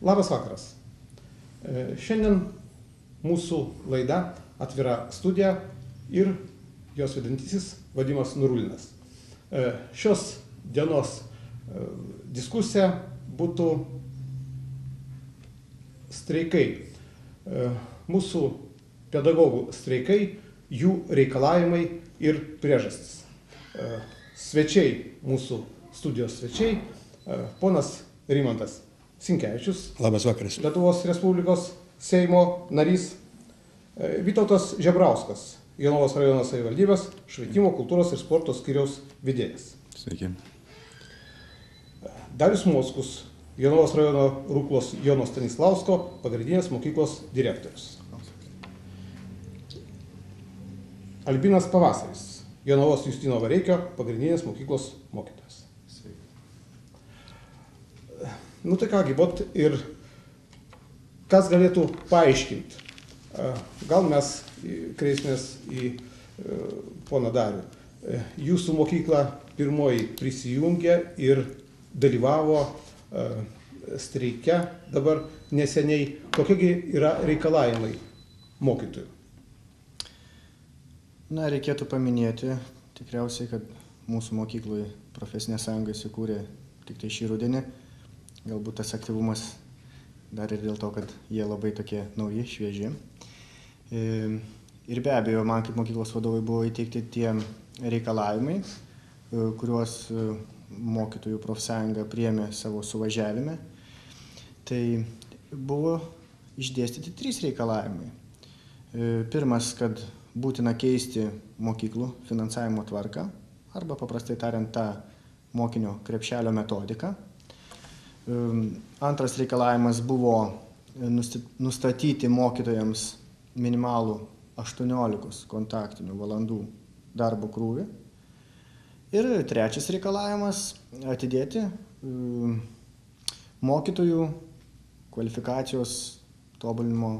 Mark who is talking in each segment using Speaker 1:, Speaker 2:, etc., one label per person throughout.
Speaker 1: Labas vakaras. Šiandien mūsų laida Atvira studija ir jos vedantysis Vadimas Nurulinas. Šios dienos diskusija būtų streikai. Mūsų pedagogų streikai, jų reikalavimai ir priežastis. Svečiai, mūsų studijos svečiai, ponas Rimantas Sinkevičius.
Speaker 2: Labas vakaras.
Speaker 1: Lietuvos Respublikos Seimo narys. Vytautas Žebrauskas, Jonavos rajono savivaldybės švietimo, kultūros ir sporto skyriaus vedėjas.
Speaker 2: Sveiki.
Speaker 1: Darius Mockus, Jonavos rajono Ruklos Jono Stanislausko pagrindinės mokyklos direktorius. Albinas Pavasaris, Jonavos Justino Vareikio pagrindinės mokyklos mokytojas. Nu tai kągi, bot ir kas galėtų paaiškinti? Gal mes kreisimės į poną Darių. Jūsų mokykla pirmoji prisijungė ir dalyvavo streike dabar neseniai. Kokiegi yra reikalavimai mokytojų?
Speaker 3: Na, reikėtų paminėti tikriausiai, kad mūsų mokykloje profesinė sąjunga įsikūrė tik tai šį rudenį. Galbūt tas aktyvumas dar ir dėl to, kad jie labai tokie nauji, švieži. Ir be abejo, man kaip mokyklos vadovai buvo įteikti tie reikalavimai, kuriuos mokytojų profsąjunga priėmė savo suvažiavime. Tai buvo išdėstyti 3 reikalavimai. Pirmas, kad būtina keisti mokyklų finansavimo tvarką, arba paprastai tariant tą mokinio krepšelio metodiką. Antras reikalavimas buvo nustatyti mokytojams minimalų 18 kontaktinių valandų darbo krūvį. Ir trečias reikalavimas – atidėti mokytojų kvalifikacijos tobulinimo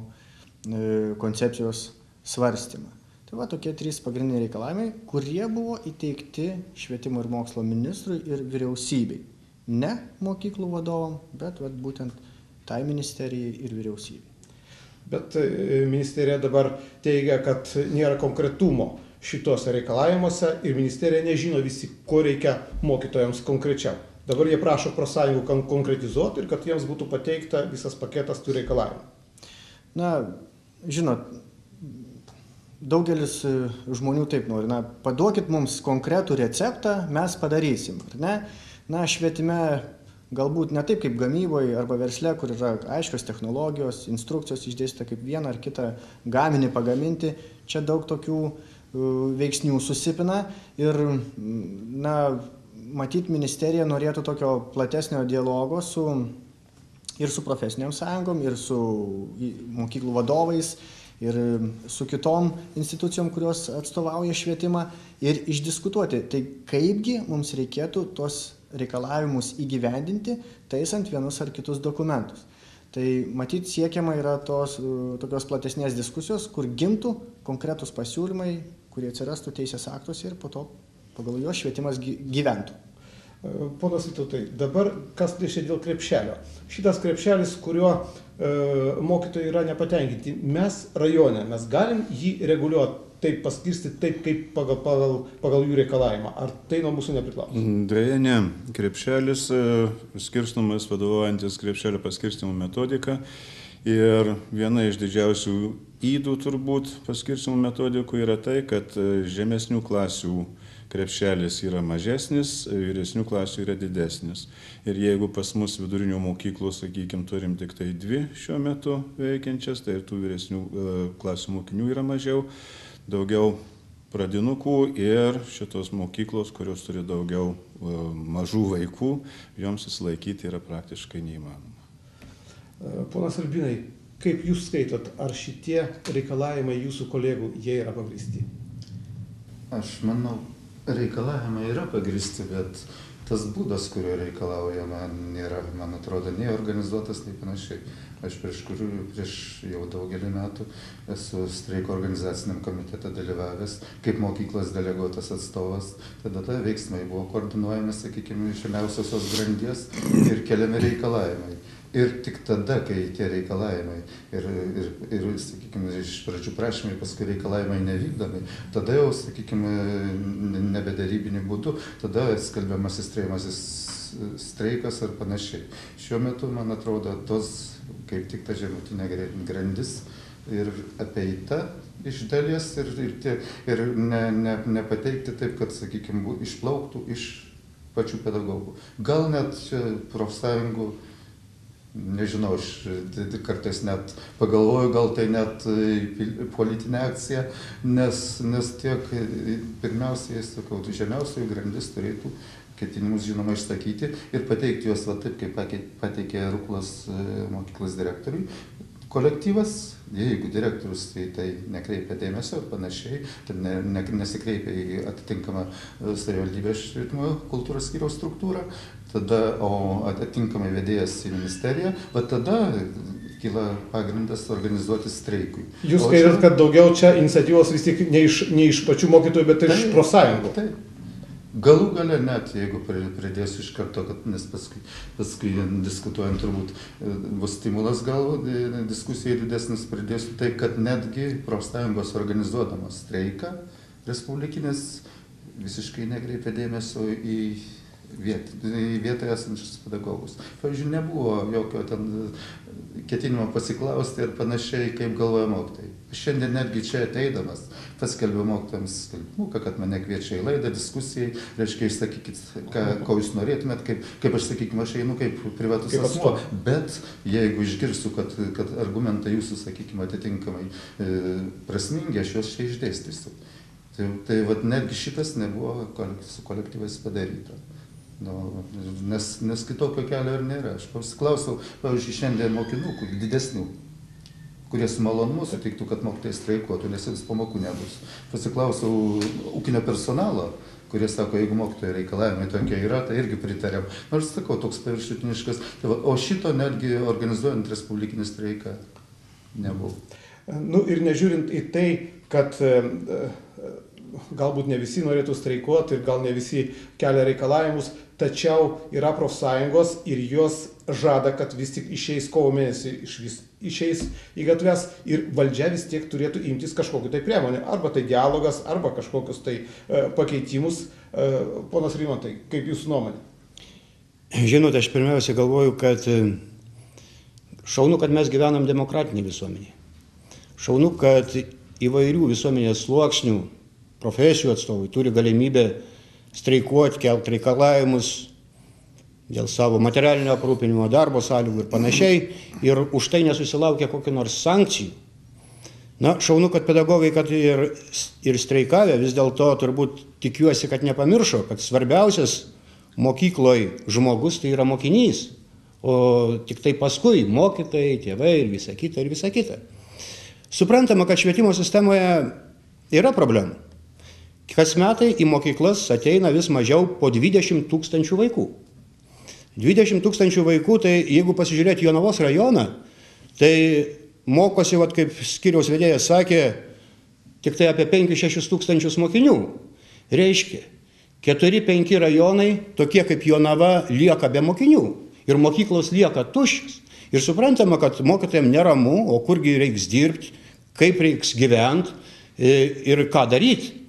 Speaker 3: koncepcijos svarstymą. Tai va tokie 3 pagrindiniai reikalavimai, kurie buvo įteikti švietimo ir mokslo ministrui ir vyriausybei. Ne mokyklų vadovam, bet būtent tai ministerijai ir vyriausybei.
Speaker 1: Bet ministerija dabar teigia, kad nėra konkretumo šitose reikalavimuose ir ministerija nežino visi, ko reikia mokytojams konkrečiau. Dabar jie prašo profsąjungų konkretizuoti ir kad jiems būtų pateikta visas paketas tų reikalavimų.
Speaker 3: Na, žinot, daugelis žmonių taip nori. Na, paduokit mums konkretų receptą, mes padarysim, ar ne? Na, švietime galbūt ne taip kaip gamyboje arba versle, kur yra aiškios technologijos, instrukcijos išdėstyta kaip vieną ar kitą gaminį pagaminti. Čia daug tokių veiksnių susipina ir, na, matyt, ministerija norėtų tokio platesnio dialogo ir su profesiniam sąjungom, ir su mokyklų vadovais, ir su kitom institucijom, kurios atstovauja švietimą, ir išdiskutuoti. Tai kaipgi mums reikėtų tos reikalavimus įgyvendinti, taisant vienus ar kitus dokumentus. Tai matyt siekiama yra tokios platesnės diskusijos, kur gimtų konkretus pasiūlymai, kurie atsirastų teisės aktuose ir po to pagal juos švietimas gyventų.
Speaker 1: Ponas Vytautai, dabar kas liečia dėl krepšelio. Šitas krepšelis, kuriuo mokytojai yra nepatenkinti, mes rajone, mes galim jį reguliuoti, taip paskirstyti, taip kaip pagal jų reikalavimą. Ar tai nuo mūsų nepriklauso?
Speaker 2: Deja, ne. Krepšelis skirstomas vadovaujantis krepšelio paskirstimo metodika. Ir viena iš didžiausių ydų turbūt paskirstimo metodikų yra tai, kad žemesnių klasių krepšelis yra mažesnis, vyresnių klasių yra didesnis. Ir jeigu pas mus vidurinių mokyklų, sakykime, turim tik tai 2 šiuo metu veikiančias, tai ir tų vyresnių klasių mokinių yra mažiau, daugiau pradinukų ir šitos mokyklos, kurios turi daugiau mažų vaikų, joms įsilaikyti yra praktiškai neįmanoma.
Speaker 1: Ponas Albinai, kaip jūs skaitot, ar šitie reikalavimai jūsų kolegų, jie yra pagrįsti?
Speaker 4: Aš manau, reikalavimai yra pagrįsti, bet tas būdas, kurio reikalaujama, nėra, man atrodo, nei organizuotas, nei panašiai. Aš prieš jau daugelį metų esu streiko organizaciniam komitete dalyvavęs, kaip mokyklos deleguotas atstovas. Tada veiksmai buvo koordinuojami, sakykime, iš žemiausiosios grandies ir keliami reikalavimai. Ir tik tada, kai tie reikalavimai ir sakykime, iš pradžių prašymai, paskui reikalavimai nevykdomi, tada jau, sakykime, nebedarybiniu būdu, tada skelbiamas įstrėjimasis streikas ar panašiai. Šiuo metu, man atrodo, tos kaip tik ta žemutinė grandis ir apeita iš dalies ir nepateikti taip, kad, sakykime, išplauktų iš pačių pedagogų. Gal net profsąjungų, nežinau, aš kartais net pagalvoju, gal tai net politinė akcija, nes tiek pirmiausiai, sakau, žemiausioji grandis turėtų ketinimus, žinoma, išsakyti ir pateikti juos va taip, kaip pateikė Ruklos mokyklos direktoriui. Kolektyvas, jeigu direktorius tai nekreipia dėmesio ir panašiai, tai nesikreipia į atitinkamą savivaldybės švietimo kultūros skyriaus struktūrą, tada, o atitinkamai vedėjas į ministeriją, va tada kyla pagrindas organizuoti streikui.
Speaker 1: Jūs skaitėt, kad daugiau čia iniciatyvos vis tik ne iš pačių mokytojų, bet ir iš profsąjungų.
Speaker 4: Taip. Galų gale net, jeigu pridėsiu iš karto, nes paskui diskutuojant turbūt bus stimulas gal diskusijai didesnis, pridėsiu tai, kad netgi profsąjungos organizuodamos streiką respublikinės visiškai nekreipia dėmesio į vietoje esančius pedagogus. Pavyzdžiui, nebuvo jokio ten ketinimo pasiklausti ir panašiai, kaip galvoja mokytojai. Šiandien netgi čia ateidamas paskelbiau mokytojams skelbimuką, kad mane kviečia į laidą diskusijai, reiškia, išsakykit, ko jūs norėtumėt, kaip aš, sakykime, aš einu kaip privatus asmuo, bet jeigu išgirsiu, kad argumentai jūsų, sakykime, atitinkamai prasmingi, aš juos čia išdėstysiu. Tai vat, netgi šitas nebuvo su kolektyvais padaryta. Nes kitokio kelio ir nėra. Aš pasiklausau, pavyzdžiui, šiandien mokinukų didesnių, kurie su malonumu sutiktų, kad mokytojai streikuotų, nes vis pamokų nebus. Pasiklausau ūkinio personalo, kurie sako, jeigu mokytojai reikalavimai tokie yra, tai irgi pritarėm. Nors sakau, toks paviršutiniškas. O šito netgi organizuojant respublikinį streiką nebuvo.
Speaker 1: Ir nežiūrint į tai, kad galbūt ne visi norėtų streikuoti ir gal ne visi kelia reikalavimus, tačiau yra profsąjungos ir jos žada, kad vis tik išeis kovo mėnesį, išeis į gatves ir valdžia vis tiek turėtų imtis kažkokiu tai priemonė. Arba tai dialogas, arba kažkokius tai pakeitimus. Ponas Rimantai, kaip jūsų nuomonė?
Speaker 5: Žinote, aš pirmiausia galvoju, kad šaunu, kad mes gyvenam demokratinį visuomenį. Šaunu, kad įvairių visuomenės sluoksnių profesijų atstovai turi galimybę streikuoti, kelti reikalavimus dėl savo materialinio aprūpinimo, darbo sąlygų ir panašiai, ir už tai nesusilaukia kokių nors sankcijų. Na, šaunu, kad pedagogai, kad ir streikavę, vis dėlto turbūt tikiuosi, kad nepamiršo, kad svarbiausias mokykloje žmogus tai yra mokinys, o tik tai paskui mokytojai, tėvai ir visa kita. Suprantama, kad švietimo sistemoje yra problemų. Kas metai į mokyklas ateina vis mažiau po 20 000 vaikų. 20 000 vaikų, tai jeigu pasižiūrėti Jonavos rajoną, tai mokosi, kaip skyriaus vedėjas sakė, tik tai apie 5-6 tūkstančius mokinių. Reiškia, 4-5 rajonai, tokie kaip Jonava, lieka be mokinių ir mokyklos lieka tuščios. Ir suprantama, kad mokytojams neramu, o kurgi reiks dirbti, kaip reiks gyventi ir ką daryti.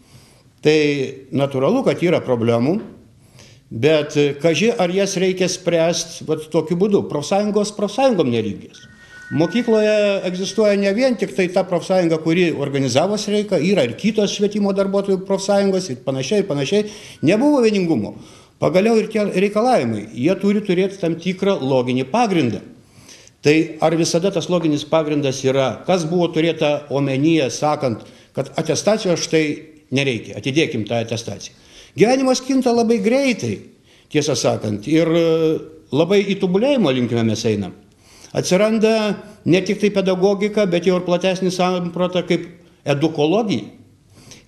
Speaker 5: Tai natūralu, kad yra problemų, bet kaži, ar jas reikia spręsti tokiu būdu. Profsąjungom nelygios. Mokykloje egzistuoja ne vien tik tai ta profsąjunga, kuri organizavo streiką, yra ir kitos švietimo darbuotojų profsąjungos ir panašiai. Nebuvo vieningumo. Pagaliau ir tie reikalavimai, jie turi turėti tam tikrą loginį pagrindą. Tai ar visada tas loginis pagrindas yra, kas buvo turėta omenyje, sakant, kad atestacijos štai nereikia, atidėkim tą atestaciją. Gyvenimas kinta labai greitai, tiesą sakant, ir labai į tobulėjimo linkme mes einam. Atsiranda ne tik tai pedagogika, bet jau ir platesnį sampratą kaip edukologija.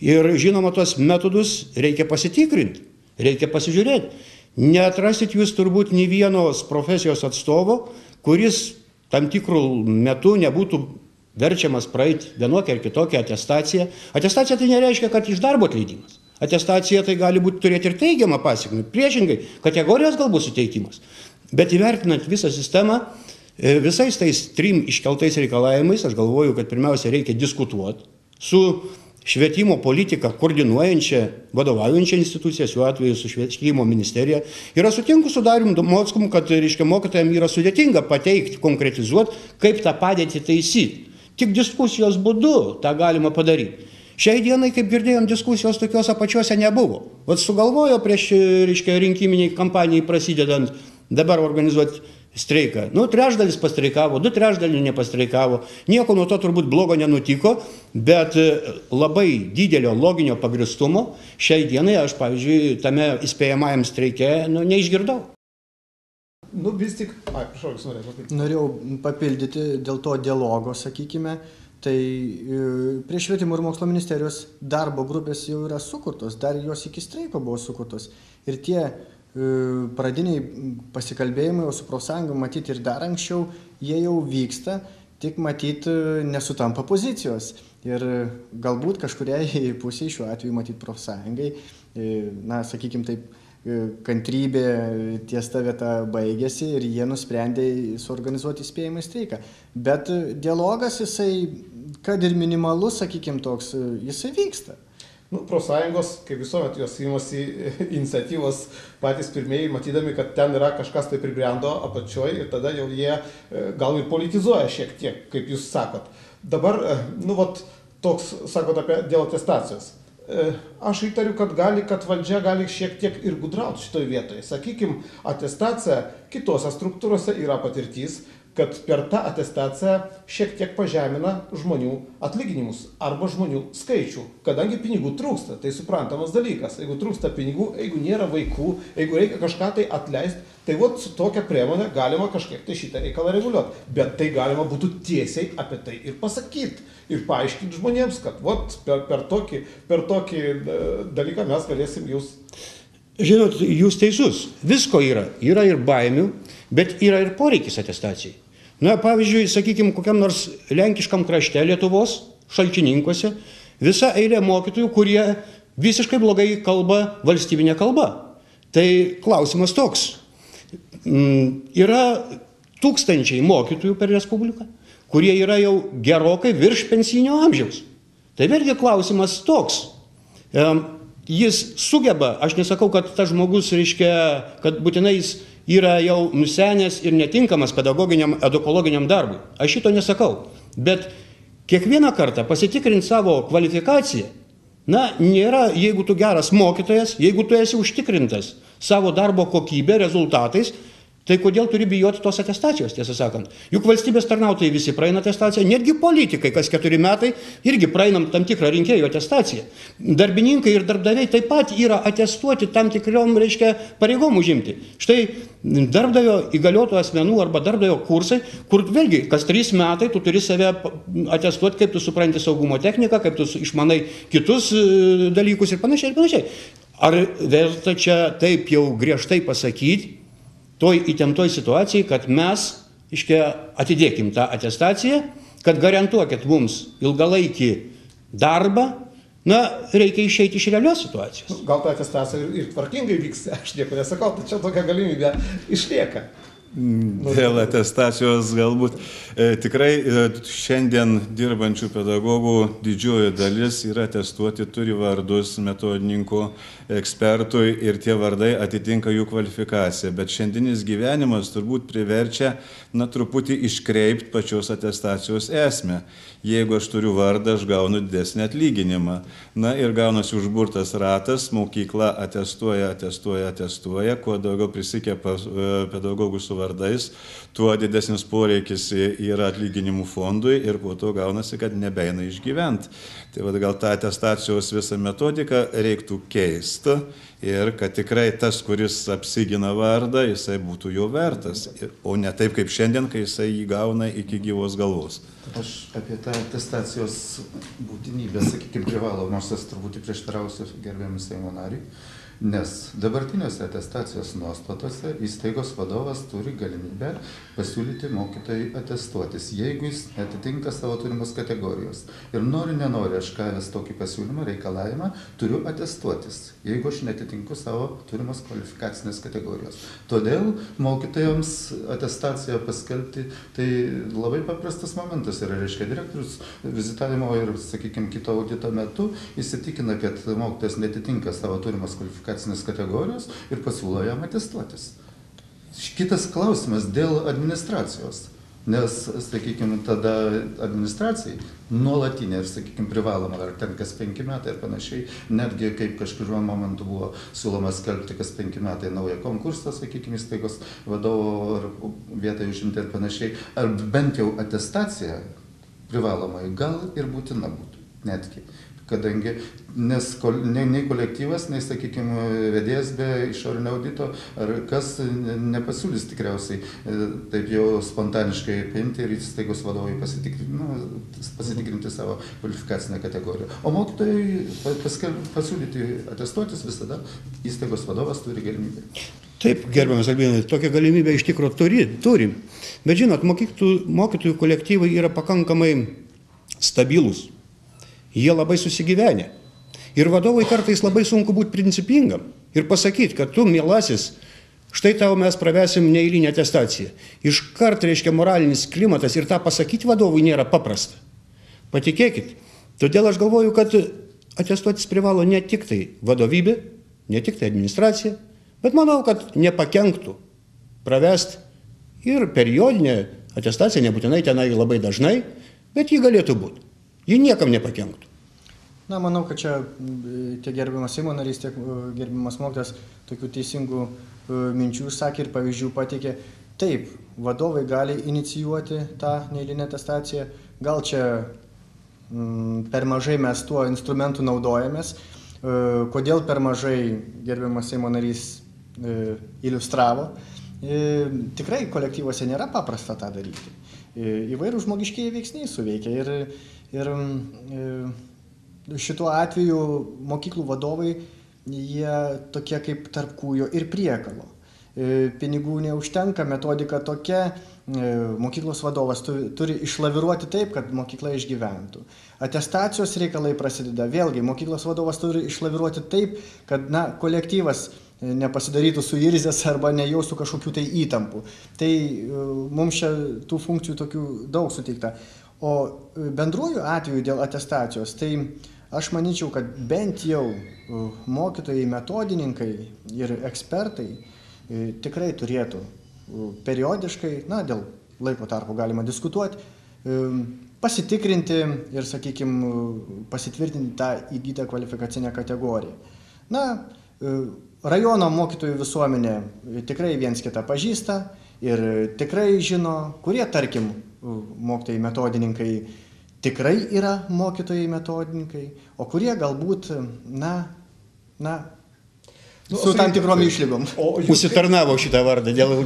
Speaker 5: Ir žinoma, tos metodus reikia pasitikrinti, reikia pasižiūrėti. Neatrasit jūs turbūt nei vienos profesijos atstovo, kuris tam tikrų metų nebūtų verčiamas praeiti vienokią ar kitokią atestaciją. Atestacija tai nereiškia, kad iš darbo atleidimas. Atestacija tai gali turėti ir teigiamą pasekmę. Priešingai, kategorijos galbūt suteikimas. Bet įvertinant visą sistemą, Visais tais 3 iškeltais reikalavimais aš galvoju, kad pirmiausia reikia diskutuoti su švietimo politiką koordinuojančią, vadovaujančią instituciją, šiuo atveju su švietimo ministerija. Ir aš sutinku su Darium Mockum, kad mokytojams yra sudėtinga pateikti, konkretizuoti, kaip tą padėtį taisyti. Tik diskusijos būdu tą galima padaryti. Šiai dienai, kaip girdėjom, diskusijos tokios apačiuose nebuvo. Vat sugalvojo prieš rinkiminiai kampanijai prasidedant dabar organizuoti streiką. 3/3 pastreikavo, 2/3 nepastreikavo. Nieko nuo to turbūt blogo nenutiko, bet labai didelio loginio pagristumo šiai dienai aš, pavyzdžiui, tame įspėjamajam streike neišgirdau.
Speaker 1: Vis tik, prašau, jūs norėjote papildyti.
Speaker 3: Norėjau papildyti dėl to dialogo, sakykime. Tai prie Švietimo ir mokslo ministerijos darbo grupės jau yra sukurtos, dar jos iki streiko buvo sukurtos. Ir tie pradiniai pasikalbėjimai su profsąjunga matyti ir dar anksčiau, jie jau vyksta, tik matyti nesutampa pozicijos. Ir galbūt kažkuriai pusiai šiuo atveju matyti profsąjungai, sakykime taip, kantrybė ties ta vieta baigėsi ir jie nusprendė suorganizuoti įspėjimą streiką. Bet dialogas, jisai, kad ir minimalus, sakykime, toks, jisai vyksta.
Speaker 1: Profsąjungos, kaip visuomet, jos įmasi iniciatyvos patys pirmieji, matydami, kad ten yra kažkas tai pribrendo apačioj ir tada jau jie gal ir politizuoja šiek tiek, kaip jūs sakot. Dabar, toks, sakot apie dėl atestacijos. Aš įtariu, kad valdžia gali šiek tiek ir gudrauti šitoj vietoje. Sakykime, atestacija kitose struktūrose yra patirtis, kad per tą atestaciją šiek tiek pažemina žmonių atlyginimus arba žmonių skaičių, kadangi pinigų trūksta. Tai suprantamas dalykas. Jeigu trūksta pinigų, jeigu nėra vaikų, jeigu reikia kažką tai atleisti, tai su tokia priemonė galima kažkiek tai šitą reikalą reguliuoti. Bet tai galima būtų tiesiai apie tai ir pasakyti. Ir paaiškinti žmonėms, kad per tokį dalyką mes galėsim jūs...
Speaker 5: Žinot, jūs teisus. Visko yra. Yra ir baimių, bet yra ir poreikis atestacijai. Pavyzdžiui, sakykime, kokiam nors lenkiškam krašte Lietuvos, Šalčininkuose, visa eilė mokytojų, kurie visiškai blogai kalba valstybinė kalba. Tai klausimas toks. Yra tūkstančiai mokytojų per Respubliką, kurie yra jau gerokai virš pensinio amžiaus. Tai vėlgi klausimas toks. Jis sugeba, aš nesakau, kad tas žmogus, kad būtinai jis yra jau nusenęs ir netinkamas pedagoginiam, edukologiniam darbui. Aš šito nesakau. Bet kiekvieną kartą pasitikrinti savo kvalifikaciją, nėra, jeigu tu geras mokytojas, jeigu tu esi užtikrintas savo darbo kokybę, rezultatais, tai kodėl turi bijoti tos atestacijos, tiesą sakant. Juk valstybės tarnautojai visi praeina atestaciją, netgi politikai, kas 4 metai, irgi praeinam tam tikrą rinkėjų atestaciją. Darbininkai ir darbdaviai taip pat yra atestuoti tam tikriom, pareigom užimti. Štai darbdavio įgaliotų asmenų arba darbdavio kursai, kur vėlgi, kas 3 metai tu turi save atestuoti, kaip tu supranti saugumo techniką, kaip tu išmanai kitus dalykus ir panašiai, ir panašiai. Ar verta čia taip jau griežtai pasakyti, toj įtemptoj situacijai, kad mes, atidėkim tą atestaciją, kad garantuokit mums ilgalaikį darbą, reikia išeiti iš realios situacijos.
Speaker 1: Gal ta atestacija ir tvarkingai vyks, aš nieko nesakau, tačiau tokia galimybė išlieka.
Speaker 2: Dėl atestacijos galbūt tikrai šiandien dirbančių pedagogų didžioji dalis yra atestuoti, turi vardus metodininkų, ekspertų ir tie vardai atitinka jų kvalifikaciją. Bet šiandienis gyvenimas turbūt priverčia truputį iškreipti pačios atestacijos esmę. Jeigu aš turiu vardą, aš gaunu didesnį atlyginimą. Ir gaunasi užburtas ratas, mokykla atestuoja, kuo daugiau prisikepa pedagogų su vardais, tuo didesnis poreikis yra atlyginimų fondui ir po to gaunasi, kad nebeina išgyventi. Tai gal tą atestacijos visą metodiką reiktų keisti ir kad tikrai tas, kuris apsigina vardą, jisai būtų jo vertas, o ne taip kaip šiandien, kai jisai jį gauna iki gyvos galvos.
Speaker 4: Aš apie tą atestacijos būtinybę, sakykime, privalomosios turbūt prieštarausiu gerbiamam Seimo nariui. Nes dabartiniuose atestacijos nuostatose įstaigos vadovas turi galimybę pasiūlyti mokytojui atestuotis, jeigu jis atitinka savo turimos kategorijos. Ir nenori aš gavęs tokį pasiūlymą, reikalavimą, turiu atestuotis, jeigu aš netitinku savo turimos kvalifikacinės kategorijos. Todėl mokytojams atestaciją paskelbti, tai labai paprastas momentas yra, reiškia, direktorius vizitavimo ir, sakykime, kito audito metu įsitikina, kad mokytojas netitinka savo turimos kvalifikacinės kategorijos ir pasiūlo jam atestuotis. Kitas klausimas dėl administracijos, nes, sakykime, tada administracijai nuolatinė ir, sakykime, privaloma, ar ten kas 5 metai ir panašiai, netgi kaip kažkuriuo momentu buvo siūloma skelbti kas 5 metai naują konkursą, sakykime, įstaigos vadovo vietą užimti ir panašiai, ar bent jau atestacija privalomai gal ir būtina būtų, netgi. Kadangi nei kolektyvas, nei, sakykime, vedėjas be išorinio audito, ar kas nepasiūlys tikriausiai taip jau spontaniškai paimti ir įstaigos vadovai pasitikrinti savo kvalifikacinę kategoriją. O mokytojai pasiūlyti atestuotis visada įstaigos vadovas turi galimybę.
Speaker 5: Taip, gerbiamas Albinai, tokią galimybę iš tikrųjų turim. Bet žinot, mokytojų kolektyvai yra pakankamai stabilus. Jie labai susigyvenę. Ir vadovui kartais labai sunku būti principingam ir pasakyti, kad tu, mielasis, štai tau mes pravesim neeilinę atestaciją. Iškart, reiškia, moralinis klimatas ir tą pasakyti vadovui nėra paprasta. Patikėkit. Todėl aš galvoju, kad atestuotis privalo ne tik tai vadovybė, ne tik tai administracija, bet manau, kad nepakenktų pravesti ir periodinę atestaciją, nebūtinai tenai labai dažnai, bet ji galėtų būti. Ji niekam nepakenktų.
Speaker 3: Na, manau, kad čia tiek gerbiamas Seimo narys, tiek gerbiamas mokytojas tokių teisingų minčių išsakė ir pavyzdžių pateikė. Taip, vadovai gali inicijuoti tą neeilinę atestaciją. Gal čia per mažai mes tuo instrumentu naudojamės. Kodėl per mažai gerbiamas Seimo narys iliustravo. Tikrai kolektyvuose nėra paprasta tą daryti. Įvairių žmogiškieji veiksniai suveikia ir šituo atveju mokyklų vadovai, jie tokie kaip tarp kūjo ir priekalo. Pinigų neužtenka, metodika tokia, mokyklos vadovas turi išlaviruoti taip, kad mokykla išgyventų. Atestacijos reikalai prasideda, vėlgi, mokyklos vadovas turi išlaviruoti taip, kad kolektyvas nepasidarytų suirzęs arba nejaustų kažkokių tai įtampų. Tai mums čia tų funkcijų tokių daug suteikta. O bendruoju atveju dėl atestacijos, tai aš manyčiau, kad bent jau mokytojai, metodininkai ir ekspertai tikrai turėtų periodiškai, dėl laiko tarpo galima diskutuoti, pasitikrinti ir, sakykime, pasitvirtinti tą įgytą kvalifikacinę kategoriją. Rajono mokytojų visuomenė tikrai viens kitą pažįsta ir tikrai žino, kurie, tarkim, mokytojai metodininkai tikrai yra mokytojai metodininkai, o kurie galbūt, su tam tikrom išlygom.
Speaker 5: Užsitarnavo šitą vardą dėl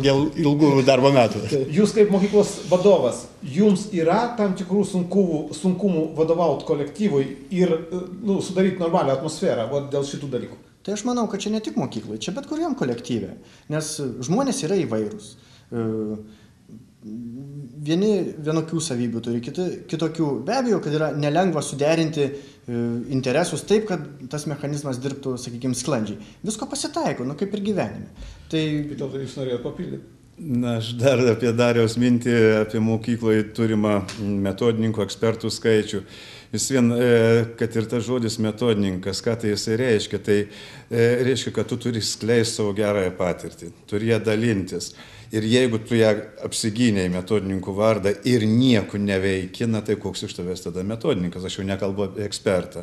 Speaker 5: ilgų darbo metų.
Speaker 1: Jūs kaip mokyklos vadovas, jums yra tam tikrų sunkumų vadovauti kolektyvui ir sudaryti normalią atmosferą dėl šitų dalykų?
Speaker 3: Tai aš manau, kad čia ne tik mokyklai, čia bet kuriam kolektyve, nes žmonės yra įvairūs. Vieni vienokių savybių turi, kitokių. Be abejo, kad yra nelengva suderinti interesus taip, kad tas mechanizmas dirbtų, sakykime, sklandžiai. Visko pasitaiko, kaip ir gyvenime. Tai
Speaker 1: jūs norėjote papildyti?
Speaker 2: Aš dar apie Dariaus mintį, apie mokykloje turimą metodininkų ekspertų skaičių. Vis vien, kad ir tas žodis metodininkas, ką tai jisai reiškia, tai reiškia, kad tu turi skleisti savo gerąją patirtį, turi ją dalintis. Ir jeigu tu ją apsigynėjai metodininkų vardą ir nieko neveikina, tai koks iš tavęs tada metodininkas, aš jau nekalbu apie ekspertą.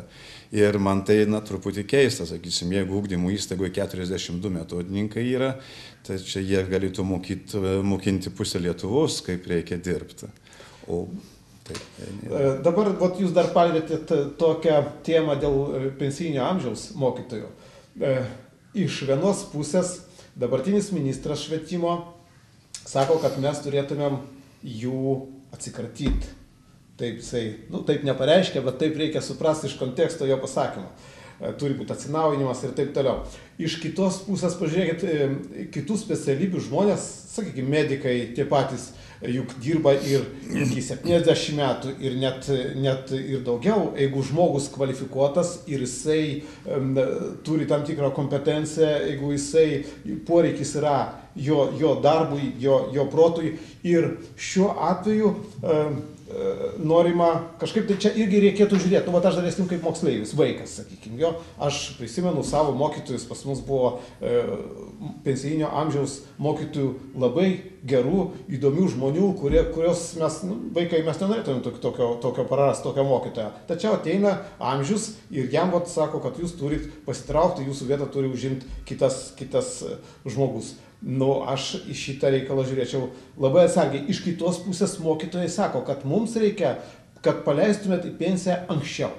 Speaker 2: Ir man tai truputį keista, sakysim, jeigu ugdymo įstaigoje 42 metodininkai yra, tai čia jie galėtų mokinti pusę Lietuvos, kaip reikia dirbti.
Speaker 1: Dabar jūs dar palietėte tokią temą dėl pensijinio amžiaus mokytojų. Iš vienos pusės dabartinis ministras švietimo sako, kad mes turėtumėm jų atsikratyti. Taip jisai, taip nepareiškia, bet taip reikia suprasti iš konteksto jo pasakymo. turi būti atsinaujinimas ir taip toliau. Iš kitos pusės pažiūrėkit, kitų specialybių žmonės, sakykime, medikai tie patys, juk dirba ir iki 70 metų ir net ir daugiau, jeigu žmogus kvalifikuotas ir jisai turi tam tikrą kompetenciją, jeigu jisai poreikis yra jo darbui, jo protui ir šiuo atveju norima kažkaip tai čia irgi reikėtų žiūrėti. Vat aš dalesim kaip moksleivis, vaikas, sakykime, jo. Aš prisimenu savo mokytojus, pas mus buvo pensijinio amžiaus mokytojų labai gerų, įdomių žmonių, kurios mes, vaikai, mes nenorėtume tokio prarast, tokio mokytojo. Tačiau ateina amžius ir jam vat sako, kad jūs turit pasitraukti, jūsų vietą turi užimti kitas žmogus. Aš į šitą reikalą žiūrėčiau labai atsargiai. Iš kitos pusės mokytojai sako, kad mums reikia, kad paleistumėt į pensiją anksčiau.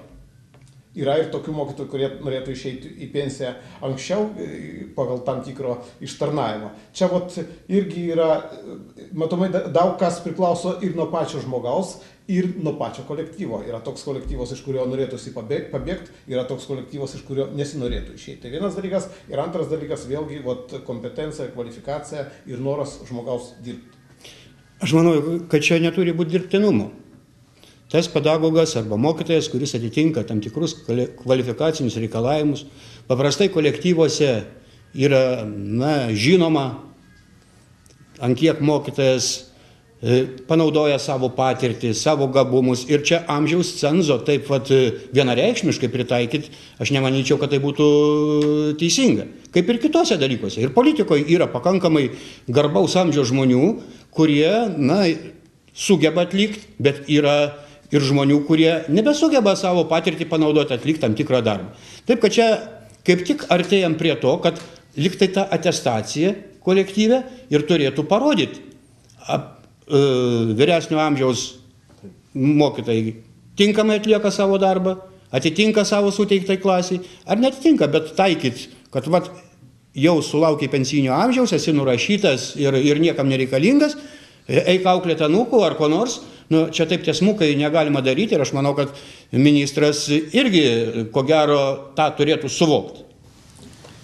Speaker 1: Yra ir tokių mokytojų, kurie norėtų išeiti į pensiją anksčiau pagal tam tikro ištarnavimo. Čia vat irgi yra, matomai, daug kas priklauso ir nuo pačio žmogaus, ir nuo pačio kolektyvo. Yra toks kolektyvas, iš kurio norėtųsi pabėgti, yra toks kolektyvas, iš kurio nesinorėtų išeiti. Tai vienas dalykas. Ir antras dalykas, vėlgi, kompetencija, kvalifikacija ir noras žmogaus dirbti.
Speaker 5: Aš manau, kad čia neturi būti dirbtinumo. Tas pedagogas arba mokytojas, kuris atitinka tam tikrus kvalifikacinius reikalavimus, paprastai kolektyvuose yra, žinoma, ant kiek mokytojas panaudoja savo patirtį, savo gabumus ir čia amžiaus cenzo taip vienareikšmiškai pritaikyti, aš nemanyčiau, kad tai būtų teisinga. Kaip ir kitose dalykuose. Ir politikoje yra pakankamai garbaus amžiaus žmonių, kurie, sugeba atlikti, bet yra ir žmonių, kurie nebesugeba savo patirtį panaudoti, atlikti tam tikrą darbą. Taip, kad čia kaip tik artėjam prie to, kad liktai ta atestacija kolektyve ir turėtų parodyti, vyresnio amžiaus mokytojai tinkamai atlieka savo darbą, atitinka savo suteiktai klasiai, ar netitinka, bet taikyti, kad jau sulaukiai pensijinio amžiaus, esi nurašytas ir niekam nereikalingas, eik auklėti anūkų ar ko nors, čia taip tiesmukai negalima daryti ir aš manau, kad ministras irgi, ko gero, tą turėtų suvokti.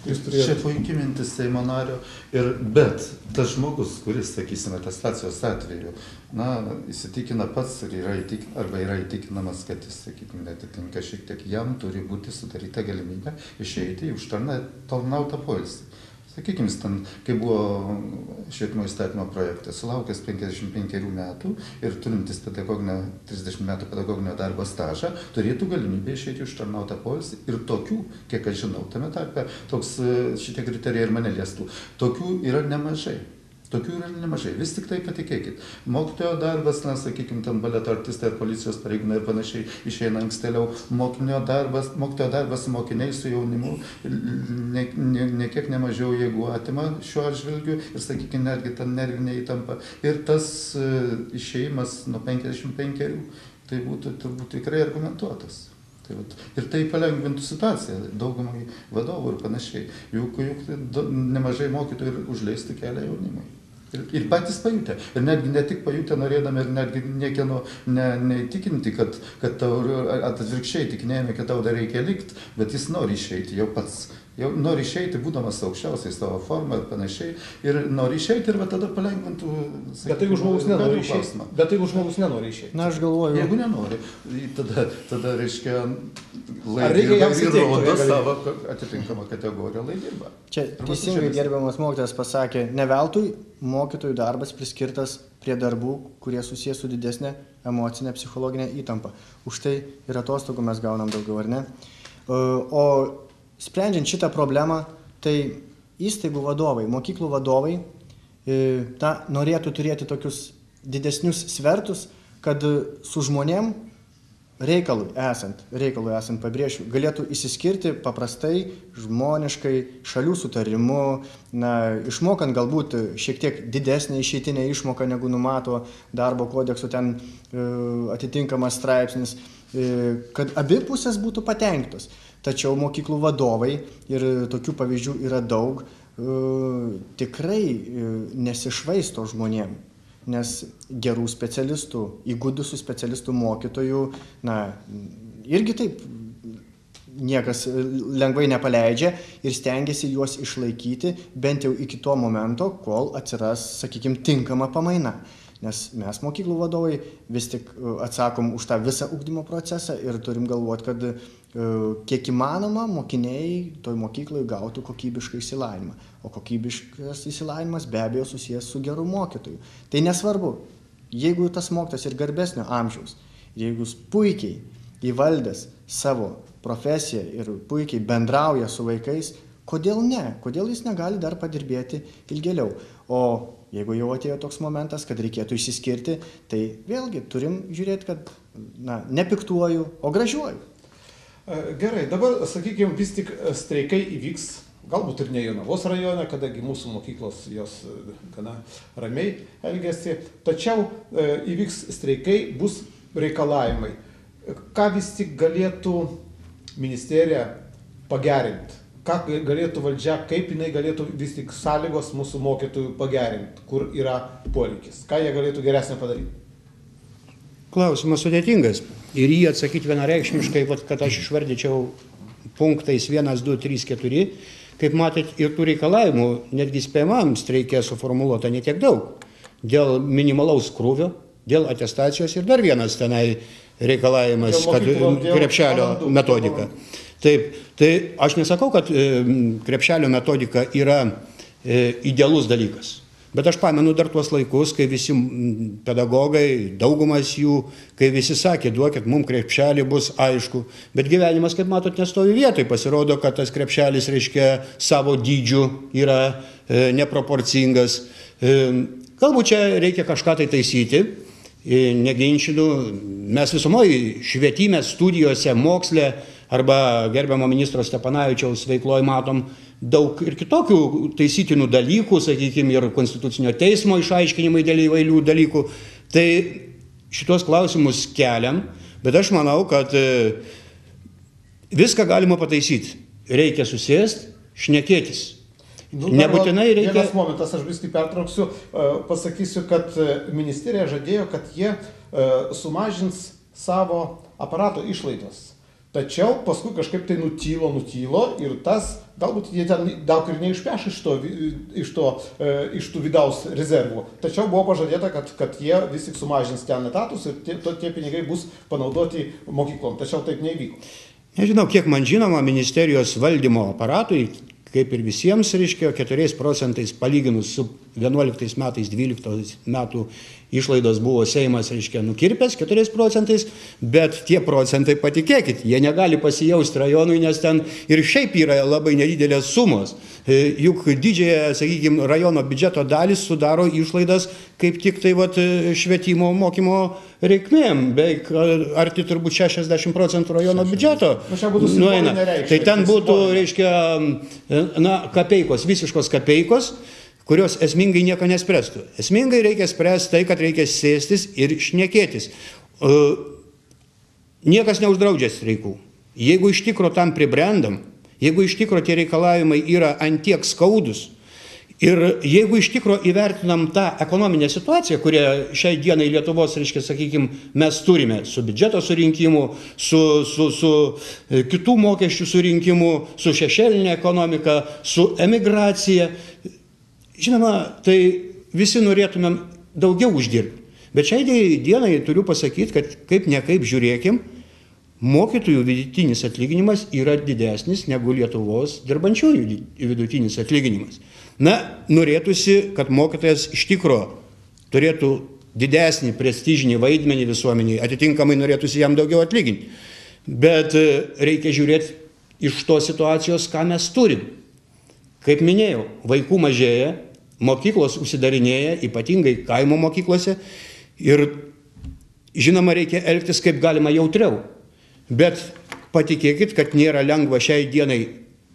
Speaker 4: Čia puikiai mintis Seimo nario, bet tas žmogus, kuris, sakysime, atestacijos atveju, įsitikina pats arba yra įtikinamas, kad jis, sakykime, netitinka šiek tiek, jam turi būti sudaryta galimybė išeiti į užtarnautą poilsį. Sakykime, kai buvo švietimo įstatymo projektas, sulaukęs 55 metų ir turintis 30 metų pedagoginio darbo stažą, turėtų galimybę išeiti į užtarnautą poilsį ir tokių, kiek aš žinau, tame tarpe šitie kriterijai ir mane liestų, tokių yra nemažai. Vis tik tai patikėkit. Mokytojo darbas, sakykime, ten baleto artistai ar policijos pareigūnai ir panašiai išeina ankstėliau. Mokytojo darbas su mokiniais, su jaunimu, ne kiek nemažiau jėgų atima šiuo atžvilgiu ir, sakykime, netgi ta nervinė įtampa. Ir tas išėjimas nuo 55, tai būtų turbūt tikrai argumentuotas. Ir tai palengvintų situaciją daugumai vadovų ir panašiai. Juk nemažai mokytojų užleistų kelią jaunimui. Ir patys pajutę. Ir netgi ne tik pajutę norėdami ir netgi niekieno neįtikinti, kad atvirkščiai tikinėjami, kad tau dar reikia likti, bet jis nori išeiti jau pats. Jau nori išeiti, būdamas aukščiausiai savo formą ir panašiai. Ir nori išeiti ir tada palengvintų...
Speaker 1: Bet jeigu žmogus nenori išeiti.
Speaker 3: Aš galvoju...
Speaker 4: Jeigu nenori, tada reiškia laidirba ir rodo savo atitinkamą kategoriją laidirba.
Speaker 3: Čia teisingai gerbiamas mokytojas pasakė, ne veltui mokytojų darbas priskirtas prie darbų, kurie susijęs su didesnė emocinė, psichologinė įtampa. Už tai ir atostogų mes gaunam daugiau, ar ne? O sprendžiant šitą problemą, tai įstaigų vadovai, mokyklų vadovai norėtų turėti tokius didesnius svertus, kad su žmonėm reikalui esant, pabrėšiu, galėtų įsiskirti paprastai, žmoniškai, šalių sutarimu, išmokant galbūt šiek tiek didesnę išeitinę išmoką, negu numato darbo kodekso ten atitinkamas straipsnis, kad abi pusės būtų patenkintos. Tačiau mokyklų vadovai, ir tokių pavyzdžių yra daug, tikrai nesišvaisto žmonėm, nes gerų specialistų, įgudusių specialistų mokytojų, irgi taip niekas lengvai nepaleidžia ir stengiasi juos išlaikyti bent jau iki to momento, kol atsiras, sakykime, tinkama pamaina. Nes mes mokyklų vadovai vis tik atsakom už tą visą ugdymo procesą ir turim galvoti, kad kiek įmanoma mokiniai toj mokykloje gautų kokybišką išsilavinimą. O kokybiškas išsilavinimas be abejo susijęs su geru mokytoju. Tai nesvarbu, jeigu tas mokytojas ir garbesnio amžiaus, jeigu jis puikiai įvaldęs savo profesiją ir puikiai bendrauja su vaikais, kodėl ne? Kodėl jis negali dar padirbėti ilgėliau? O jeigu jau atėjo toks momentas, kad reikėtų išsiskirti, tai vėlgi turim žiūrėti, kad nepiktuoju, o gražiuoju.
Speaker 1: Gerai, dabar, sakykime, vis tik streikai įvyks, galbūt ir ne Jonavos rajone, kadangi mūsų mokyklos jos gana ramiai elgėsi, tačiau įvyks streikai, bus reikalavimai. Ką vis tik galėtų ministerija pagerinti? Ką galėtų valdžia, kaip jinai galėtų vis tik sąlygos mūsų mokytojų pagerinti, kur yra poreikis? Ką jie galėtų geresnio padaryti?
Speaker 5: Klausimas sudėtingas. Ir jį atsakyti vienareikšmiškai, kad aš išvardyčiau punktais 1, 2, 3, 4. Kaip matėt, ir tų reikalavimų, netgi spėjamam streike suformuluota netiek daug. Dėl minimalaus krūvio, dėl atestacijos ir dar vienas tenai reikalavimas, kad krepšelio metodika. Taip, tai aš nesakau, kad krepšelio metodika yra idealus dalykas. Bet aš pamenu dar tuos laikus, kai visi pedagogai, daugumas jų, kai visi sakė, duokit mums krepšelį, bus aišku. Bet gyvenimas, kaip matot, nestovi vietoj. Pasirodo, kad tas krepšelis, reiškia, savo dydžiu yra neproporcingas. Galbūt čia reikia kažką tai taisyti, neginčinu. Mes visumoje švietime, studijose, moksle arba gerbiamo ministro Stepanavičiaus veikloje matom daug ir kitokių taisytinų dalykų, sakykime, ir Konstitucinio teismo išaiškinimai dėl įvairių dalykų. Tai šitos klausimus keliam, bet aš manau, kad viską galima pataisyti. Reikia susėsti, šnekėtis. Nebūtinai reikia...
Speaker 1: Vienas momentas, aš vis tik pertrauksiu, pasakysiu, kad ministerija žadėjo, kad jie sumažins savo aparato išlaidas. Tačiau paskui kažkaip tai nutylo ir tas, galbūt jie ten daug ir neišpeš iš tų vidaus rezervų. Tačiau buvo pažadėta, kad jie vis tik sumažins ten etatus ir tie pinigai bus panaudoti mokyklom. Tačiau taip neįvyko.
Speaker 5: Nežinau, kiek man žinoma, ministerijos valdymo aparatui, kaip ir visiems, reiškia, 4% palyginus su 11 metais, 12 metų išlaidos buvo Seimas, reiškia, nukirpęs 4%, bet tie procentai, patikėkit, jie negali pasijausti rajonui, nes ten ir šiaip yra labai nedidelės sumos. Juk didžiąją, sakykime, rajono biudžeto dalis sudaro išlaidas kaip tik tai švietimo mokymo reikmėm, beveik arti turbūt 60% rajono biudžeto nueina. Tai ten būtų, reiškia, kapeikos, visiškos kapeikos, kurios esmingai nieko nespręstų. Esmingai reikia spręsti tai, kad reikia sėstis ir šnekėtis. Niekas neuždraudžia streikų. Jeigu iš tikro tam pribrendam, jeigu iš tikro tie reikalavimai yra antiek skaudus ir jeigu iš tikro įvertinam tą ekonominę situaciją, kurią šiai dienai Lietuvos, reiškia, sakykime, mes turime su biudžeto surinkimu, su kitų mokesčių surinkimu, su šešėlinė ekonomika, su emigracija, žinoma, tai visi norėtumėm daugiau uždirbti. Bet šiai dienai turiu pasakyti, kad kaip nekaip žiūrėkim, mokytojų vidutinis atlyginimas yra didesnis negu Lietuvos dirbančiųjų vidutinis atlyginimas. Norėtųsi, kad mokytojas iš tikro turėtų didesnį prestižinį vaidmenį visuomeniai, atitinkamai norėtųsi jam daugiau atlyginti. Bet reikia žiūrėti iš tos situacijos, ką mes turim. Kaip minėjau, vaikų mažėja, mokyklos užsidarinėja, ypatingai kaimo mokyklose, ir žinoma, reikia elgtis kaip galima jautriau. Bet patikėkit, kad nėra lengva šiai dienai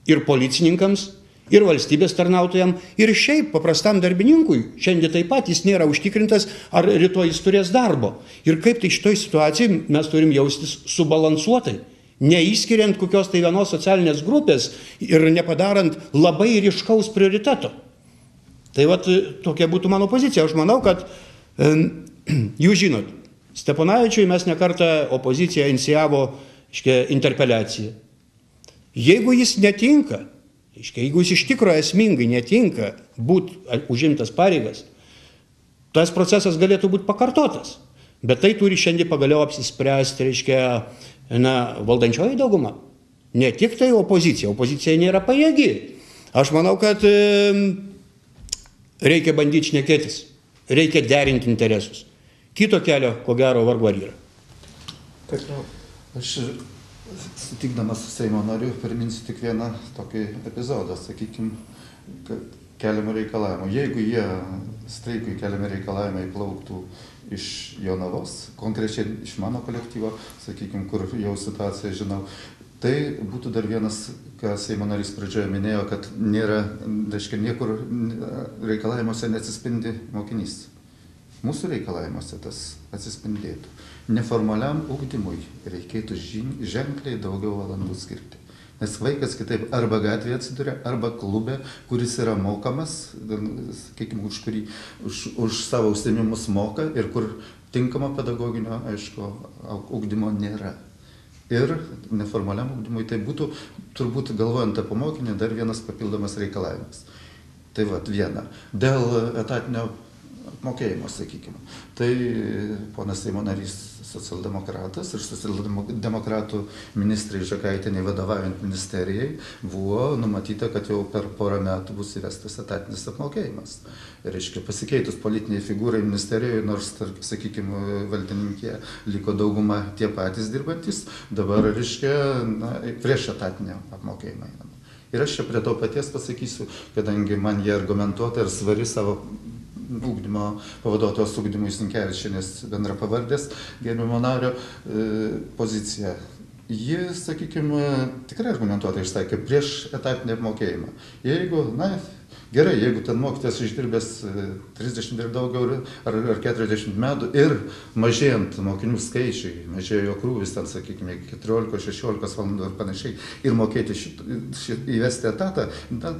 Speaker 5: ir policininkams, ir valstybės tarnautojams, ir šiaip paprastam darbininkui. Šiandien taip pat jis nėra užtikrintas, ar rytoj jis turės darbo. Ir kaip tai šitoj situacijai mes turim jaustis subalansuotai, neįskiriant kokios tai vienos socialinės grupės ir nepadarant labai ryškaus prioriteto. Tai tokia būtų mano pozicija. Aš manau, kad jūs žinot, Stepanavičiui mes nekartą opozicija inicijavo interpeliaciją. Jeigu jis netinka, jeigu jis iš tikrųjų esmingai netinka būti užimtas pareigas, tas procesas galėtų būti pakartotas. Bet tai turi šiandien pagaliau apsispręsti, valdančioji dauguma. Ne tik tai opozicija nėra pajėgi. Aš manau, kad reikia bandyti šnekėtis, reikia derinti interesus. Kito kelio, ko gero, vargu ar yra.
Speaker 4: Aš sutikdamas su Seimo nariu priminsiu tik vieną tokį epizodą, sakykime, keliamų reikalavimų. Jeigu jie streikui keliami reikalavimai plauktų iš Jonavos, konkrečiai iš mano kolektyvo, sakykime, kur jau situaciją žinau, tai būtų dar vienas, ką Seimo narys pradžioje minėjo, kad nėra, niekur reikalavimuose neatsispindi mokinys. Mūsų reikalavimuose tas atsispindėtų. Neformaliam ugdymui reikėtų ženkliai daugiau valandų skirti. Nes vaikas kitaip arba gatvėje atsiduria, arba klube, kuris yra mokamas, sakykime, už savo užsiėmimus moka ir kur tinkamo pedagoginio, aišku, ugdymo nėra. Ir neformaliam ugdymui tai būtų, turbūt galvojant apie mokinį, dar vienas papildomas reikalavimas. Tai viena. Dėl etatinio apmokėjimo, sakykime. Tai ponas Seimo narys socialdemokratas ir socialdemokratų ministrai Žakaitienei vadovaujant ministerijai buvo numatyta, kad jau per porą metų bus įvestas etatinis apmokėjimas. Reiškia, pasikeitus politiniai figūrai ministerijoje, nors, sakykime, valdininkė liko dauguma tie patys dirbantis, dabar, reiškia, prieš etatinį apmokėjimą. Ir aš čia prie to paties pasakysiu, kadangi man jie argumentuota ir svari savo pavaduotojos ugdymui Sinkevičienės bendrapavardės gerbiamo nario pozicija. Ji, sakykime, tikrai argumentuotai išsakė prieš etatinį apmokėjimą. Jeigu, gerai, jeigu ten mokytojas išdirbęs 30 ir daugiau ar 40 metų ir mažėjant mokinių skaičiui, mažėjo jo krūvis, ten, sakykime, 14-16 valandų ir panašiai, ir mokėti įvesti etatą,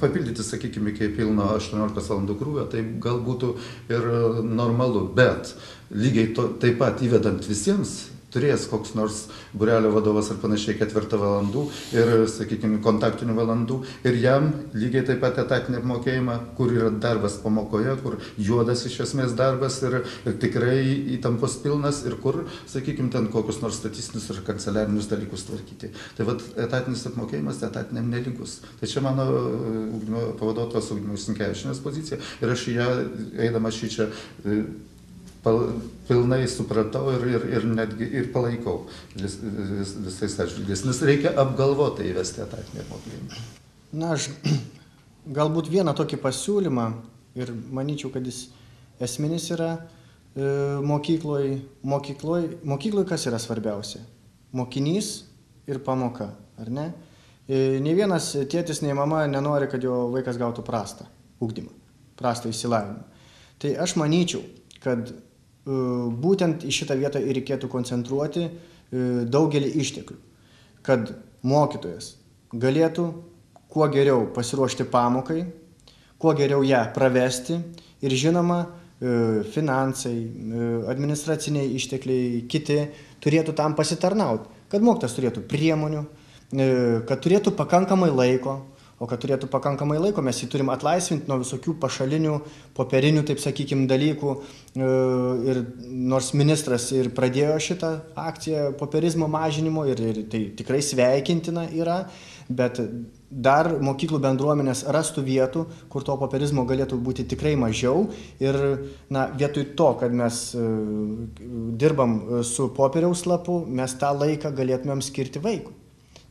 Speaker 4: papildyti, sakykime, iki pilno 18 valandų krūvio, tai gal būtų ir normalu, bet lygiai taip pat įvedant visiems, turės koks nors būrelio vadovas ar panašiai 4 valandų ir, sakykime, kontaktinių valandų ir jam lygiai taip pat etatinį apmokėjimą, kur yra darbas pamokoje, kur juodas iš esmės darbas ir tikrai įtampos pilnas ir kur, sakykime, ten kokius nors statistinius ar kanceliarinius dalykus tvarkyti. Tai etatinis apmokėjimas etatiniam nelygus. Tai čia mano pavaduotojos ugdymo Sinkevičienės pozicija ir aš ją, eidama šičia, pilnai supratau ir netgi ir palaikau visais atžvilgiais, nes reikia apgalvotai įvesti etatinį apmokėjimą.
Speaker 3: Aš galbūt vieną tokį pasiūlymą ir manyčiau, kad jis esminis yra mokykloje kas yra svarbiausia? Mokinys ir pamoka, ar ne? Nei vienas tėtis, nei mama nenori, kad jo vaikas gautų prastą ugdymą, prastą išsilavinimą. Tai aš manyčiau, kad būtent į šitą vietą ir reikėtų koncentruoti daugelį išteklių, kad mokytojas galėtų kuo geriau pasiruošti pamokai, kuo geriau ją pravesti ir žinoma, finansai, administraciniai ištekliai, kiti turėtų tam pasitarnauti, kad mokytojas turėtų priemonių, kad turėtų pakankamai laiko, o kad turėtų pakankamai laiko, mes jį turim atlaisvinti nuo visokių pašalinių, popierinių, taip sakykime, dalykų. Ir nors ministras ir pradėjo šitą akciją popierizmo mažinimo ir tai tikrai sveikintina yra, bet dar mokyklų bendruomenės rastų vietų, kur to popierizmo galėtų būti tikrai mažiau. Ir vietoj to, kad mes dirbam su popieriaus lapu, mes tą laiką galėtumėm skirti vaikui.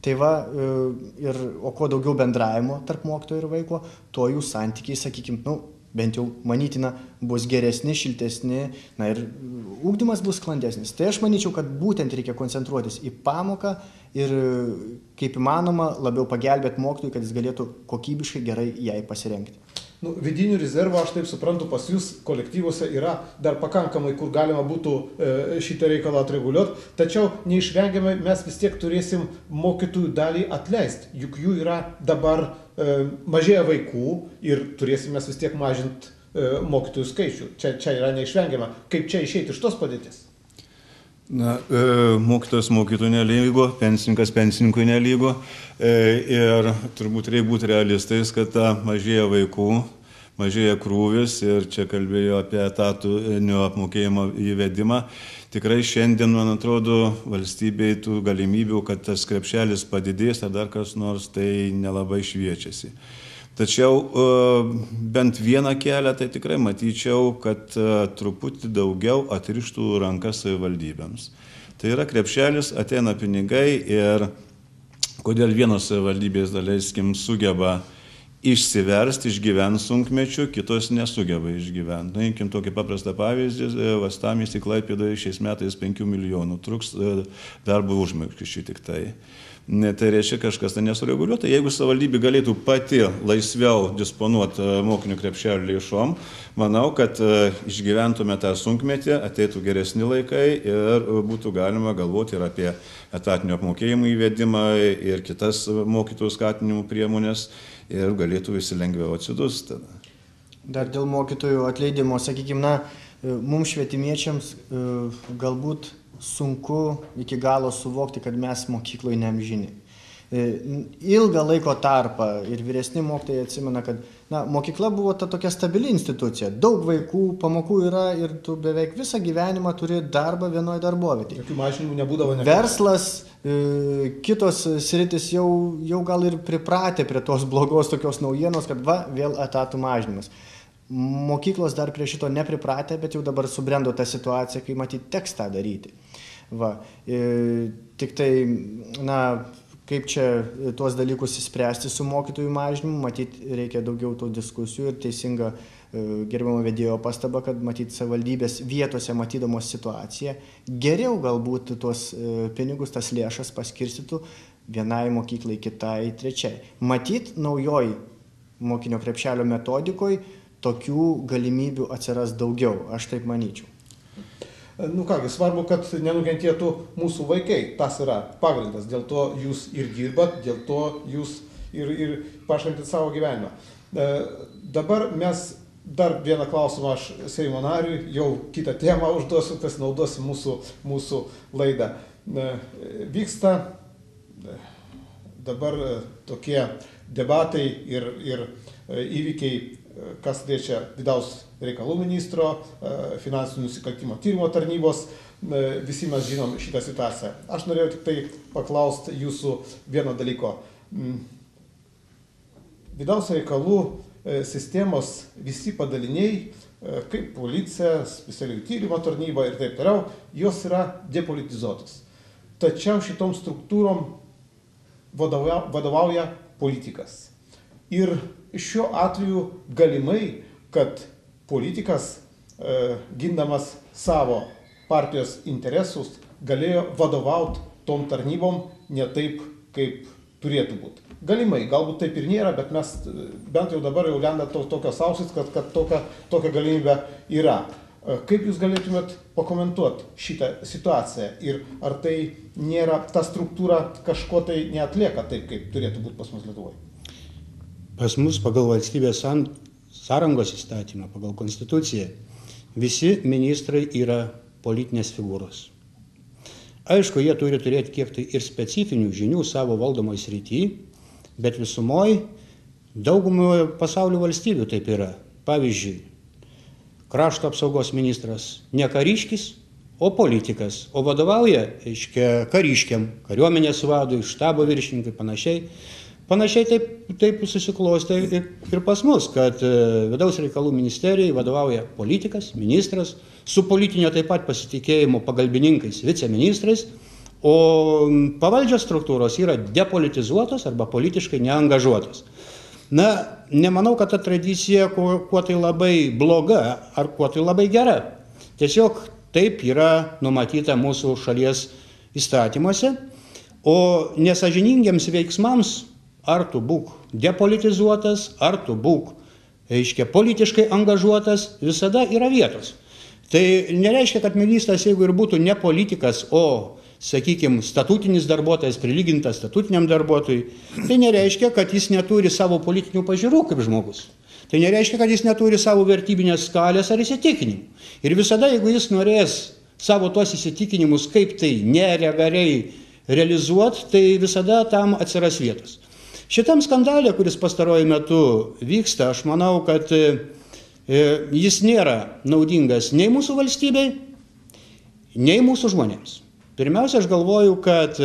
Speaker 3: Tai o kuo daugiau bendravimo tarp mokytojo ir vaiko, to jų santykiai, sakykime, bent jau manytina, bus geresni, šiltesni, ir ugdymas bus sklandesnis. Tai aš manyčiau, kad būtent reikia koncentruotis į pamoką ir kaip įmanoma labiau pagelbėti mokytojui, kad jis galėtų kokybiškai gerai jai pasirengti.
Speaker 1: Vidinių rezervų, aš taip suprantu, pas jūs kolektyvuose yra dar pakankamai, kur galima būtų šitą reikalą atreguliuoti, tačiau neišvengiamai mes vis tiek turėsim mokytojų dalį atleisti, juk jų yra dabar mažėja vaikų ir turėsim mes vis tiek mažinti mokytojų skaičių. Čia yra neišvengiama. Kaip čia išeiti iš tos padėties?
Speaker 2: Mokytojas mokytojų nelygo, pensininkas pensininkui nelygo ir turbūt reikia būti realistais, kad mažėja vaikų, mažėja krūvis ir čia kalbėjo apie etatinio apmokėjimo įvedimą. Tikrai šiandien, man atrodo, valstybei tų galimybių, kad tas krepšelis padidės ar dar kas nors, tai nelabai šviečiasi. Tačiau bent vieną kelią tai tikrai matyčiau, kad truputį daugiau atrištų rankas savivaldybėms. Tai yra krepšelis, ateina pinigai ir kodėl vienos savivaldybės, daleiskim, sugeba išsiversti, išgyventi sunkmečių, kitos nesugeba išgyventi. Nuimkim tokį paprastą pavyzdį, Uostamiesty Klaipėdoje šiais metais 5 milijonų truks darbo užmokesčių tik tai. Tai reiškia kažkas tai nesureguliuota. Jeigu savivaldybė galėtų pati laisviau disponuoti mokinių krepšelio lėšom, manau, kad išgyventume tą sunkmetį, ateitų geresni laikai ir būtų galima galvoti ir apie etatinio apmokėjimo įvedimą ir kitas mokytojų skatinimų priemonės ir galėtų visi lengviau atsidusti.
Speaker 3: Dar dėl mokytojų atleidimo, sakykime, mums švietimiečiams galbūt sunku iki galo suvokti, kad mes mokykloje neamžini. Ilgą laiko tarpą ir vyresni mokytojai atsimena, kad mokykla buvo ta tokia stabili institucija. Daug vaikų, pamokų yra ir tu beveik visą gyvenimą turi darbą vienoje darbovietėje.
Speaker 1: Jokių mažinimų nebūdavo.
Speaker 3: Verslas, kitos sritis jau gal ir pripratę prie tos blogos tokios naujienos, kad vėl etatų mažinimas. Mokyklos dar prie šito nepripratę, bet jau dabar subrendo ta situacija, kai matyt teks tą daryti. Tik tai, kaip čia tuos dalykus įspręsti su mokytojų mažinimu, matyt reikia daugiau tų diskusijų ir teisinga gerbiamo vedėjo pastaba, kad matyt savivaldybės vietose matydamos situaciją, geriau galbūt tuos pinigus, tas lėšas paskirstytų vienai mokyklai, kitai, trečiai. Matyt, naujoj mokinio krepšelio metodikoje tokių galimybių atsiras daugiau, aš taip manyčiau.
Speaker 1: Kągi, svarbu, kad nenukentėtų mūsų vaikai, tas yra pagrindas, dėl to jūs ir dirbat, dėl to jūs ir pašventit savo gyvenimą. Dabar mes dar vieną klausimą aš Seimo nariui, jau kitą temą užduosiu, pasinaudosiu mūsų laidą. Vyksta dabar tokie debatai ir įvykiai, kas liečia vidaus reikalų ministro, finansinių nusikaltimo tyrimo tarnybos, visi mes žinom šitą situaciją. Aš norėjau tik tai paklausti jūsų vieno dalyko. Vidaus reikalų sistemos visi padaliniai, kaip policija, specialiųjų tyrimo tarnyba ir taip toliau, jos yra depolitizuotos. Tačiau šitom struktūrom vadovauja politikas. Ir šiuo atveju galimai, kad politikas, gindamas savo partijos interesus, galėjo vadovauti tom tarnybom ne taip, kaip turėtų būti. Galimai, galbūt taip ir nėra, bet mes bent jau dabar jau lenda tokios ausis, kad tokia galimybė yra. Kaip jūs galėtumėt pakomentuoti šitą situaciją ir ar tai nėra, ta struktūra kažko tai neatlieka taip, kaip turėtų būti pas mus Lietuvoje?
Speaker 5: Pas mus pagal valstybės sąrangos įstatymą, pagal konstituciją, visi ministrai yra politinės figūros. Aišku, jie turi turėti kiek tai ir specifinių žinių savo valdomoj srity, bet visumoje daugumoje pasaulio valstybių taip yra. Pavyzdžiui, krašto apsaugos ministras ne kariškis, o politikas, o vadovauja kariškiam, kariuomenės vadui, štabo viršininkai, panašiai. Panašiai taip susiklostė ir pas mus, kad vidaus reikalų ministerijai vadovauja politikas, ministras, su politinio taip pat pasitikėjimo pagalbininkais, viceministrais, o pavaldžios struktūros yra depolitizuotos arba politiškai neangažuotos. Nemanau, kad ta tradicija kuo tai labai bloga ar kuo tai labai gera. Tiesiog taip yra numatyta mūsų šalies įstatymuose, o nesažiningiems veiksmams ar tu būk depolitizuotas, ar tu būk, politiškai angažuotas, visada yra vietos. Tai nereiškia, kad ministras, jeigu ir būtų ne politikas, o, sakykime, statutinis darbuotojas, prilygintas statutiniam darbuotojui, tai nereiškia, kad jis neturi savo politinių pažiūrų kaip žmogus. Tai nereiškia, kad jis neturi savo vertybinės skalės ar įsitikinimų. Ir visada, jeigu jis norės savo tuos įsitikinimus, kaip tai neregaliai realizuoti, tai visada tam atsiras vietos. Šitam skandalė, kuris pastaruoju metu vyksta, aš manau, kad jis nėra naudingas nei mūsų valstybei, nei mūsų žmonėms. Pirmiausia, aš galvoju, kad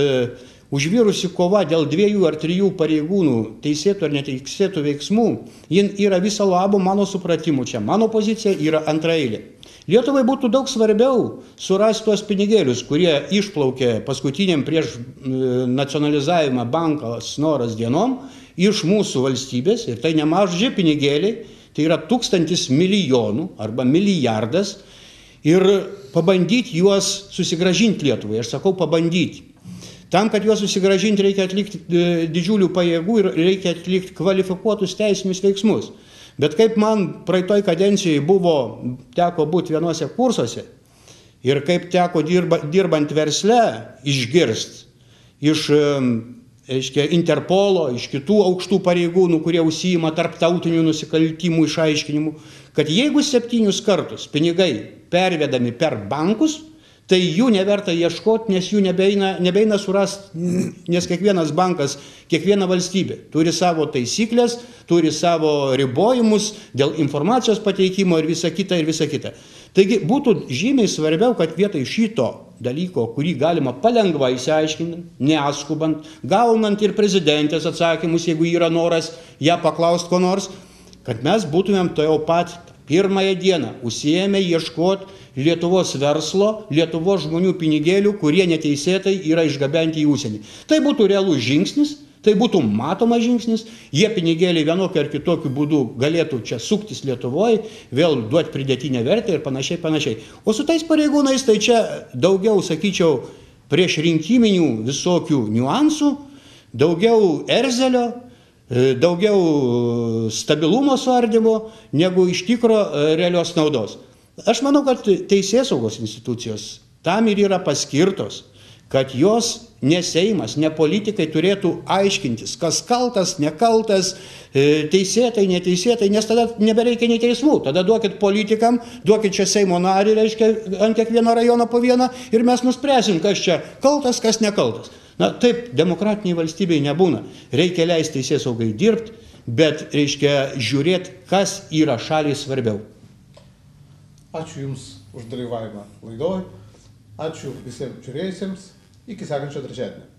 Speaker 5: užvirusi kova dėl 2 ar 3 pareigūnų teisėtų ar neteisėtų veiksmų, jin yra viso labo mano supratimu čia. Mano pozicija yra antraeilė. Lietuvai būtų daug svarbiau surasti tuos pinigėlius, kurie išplaukė paskutiniam prieš nacionalizavimą bankas Noras dienom iš mūsų valstybės, ir tai nemaži pinigėliai, tai yra 1000 milijonų arba milijardas, ir pabandyti juos susigrąžinti Lietuvai. Aš sakau pabandyti. Tam, kad juos susigrąžinti, reikia atlikti didžiulių pajėgų ir reikia atlikti kvalifikuotus teisinius veiksmus. Bet kaip man praeitoj kadencijoje teko būti vienuose kursuose ir kaip teko dirbant versle išgirsti iš Interpolo, iš kitų aukštų pareigūnų, kurie užsiima tarptautinių nusikaltimų išaiškinimų, kad jeigu 7 kartus pinigai pervedami per bankus, tai jų neverta ieškoti, nes jų nebeina surasti, nes kiekvienas bankas, kiekviena valstybė turi savo taisyklės, turi savo ribojimus dėl informacijos pateikimo ir visa kita, ir visa kita. Taigi būtų žymiai svarbiau, kad vietoj šito dalyko, kurį galima palengva įsiaiškinti, neskubant, gaunant ir prezidentės atsakymus, jeigu yra noras ją paklausti ko nors, kad mes būtumėm to jau pat pirmąją dieną užsiėmę ieškoti Lietuvos verslo, Lietuvos žmonių pinigėlių, kurie neteisėtai yra išgabenti į užsienį. Tai būtų realus žingsnis, tai būtų matomas žingsnis, jie pinigėliai vienokiu ar kitokiu būdu galėtų čia suktis Lietuvoje, vėl duoti pridėtinę vertę ir panašiai. O su tais pareigūnais tai čia daugiau, sakyčiau, prieš rinkiminių visokių niuansų, daugiau erzelio, daugiau stabilumo suardymo, negu iš tikro realios naudos. Aš manau, kad teisėsaugos institucijos tam ir yra paskirtos, kad jos ne Seimas, ne politikai turėtų aiškintis, kas kaltas, nekaltas, teisėtai, neteisėtai, nes tada nebereikia nei teismų. Tada duokit politikam, duokit čia Seimo narį, reiškia, ant kiekvieno rajono po vieną ir mes nuspręsim, kas čia kaltas, kas nekaltas. Na, taip, demokratiniai valstybei nebūna. Reikia leisti teisėsaugai dirbti, bet reiškia žiūrėti, kas yra šaliai svarbiau.
Speaker 1: Ačiū Jums už dalyvavimą laidoj. Ačiū visiems žiūrėjusiems. Iki sekančio trečiadienio.